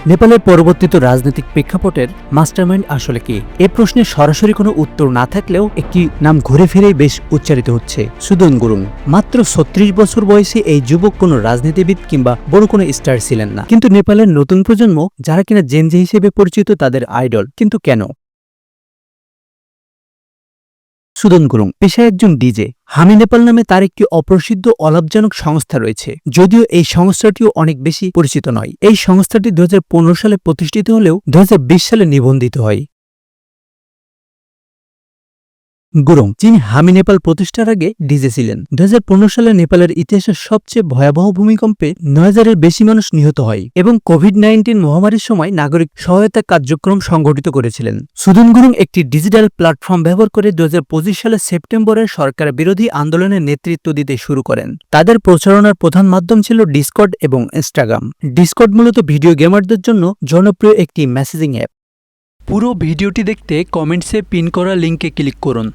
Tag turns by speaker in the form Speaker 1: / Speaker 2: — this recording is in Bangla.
Speaker 1: নেপালের পরবর্তীত রাজনৈতিক প্রেক্ষাপটের মাস্টারমাইন্ড আসলে কি? এ প্রশ্নে সরাসরি কোনো উত্তর না থাকলেও একটি নাম ঘুরে ফিরেই বেশ উচ্চারিত হচ্ছে, সুদন গুরুং। মাত্র ৩৬ বছর বয়সী এই যুবক কোনো রাজনীতিবিদ কিংবা বড় কোনো স্টার ছিলেন না, কিন্তু নেপালের নতুন প্রজন্ম যারা কিনা জেনজি হিসেবে পরিচিত তাদের আইডল। কিন্তু কেন? সুদন গুরুং পেশায় একজন ডিজে। হামি নেপাল নামে তার একটি অপ্রসিদ্ধ অলাভজনক সংস্থা রয়েছে, যদিও এই সংস্থাটিও অনেক বেশি পরিচিত নয়। এই সংস্থাটি ২০১৫ সালে প্রতিষ্ঠিত হলেও ২০২০ সালে নিবন্ধিত হয়। গুরুং, যিনি হামি নেপাল প্রতিষ্ঠার আগে ডিজে ছিলেন। ২০১৫ সালে নেপালের ইতিহাসের সবচেয়ে ভয়াবহ ভূমিকম্পে ৯,০০০-এর বেশি মানুষ নিহত হয় এবং কোভিড-১৯ মহামারীর সময় নাগরিক সহায়তা কার্যক্রম সংগঠিত করেছিলেন। সুদন গুরুং একটি ডিজিটাল প্ল্যাটফর্ম ব্যবহার করে ২০২৫ সালের সেপ্টেম্বরে সরকার বিরোধী আন্দোলনের নেতৃত্ব দিতে শুরু করেন। তাদের প্রচারণার প্রধান মাধ্যম ছিল ডিসকর্ড এবং ইনস্টাগ্রাম। ডিসকর্ড মূলত ভিডিও গেমারদের জন্য জনপ্রিয় একটি মেসেজিং অ্যাপ। পুরো ভিডিওটি দেখতে কমেন্টসে পিন করা লিঙ্কে ক্লিক করুন।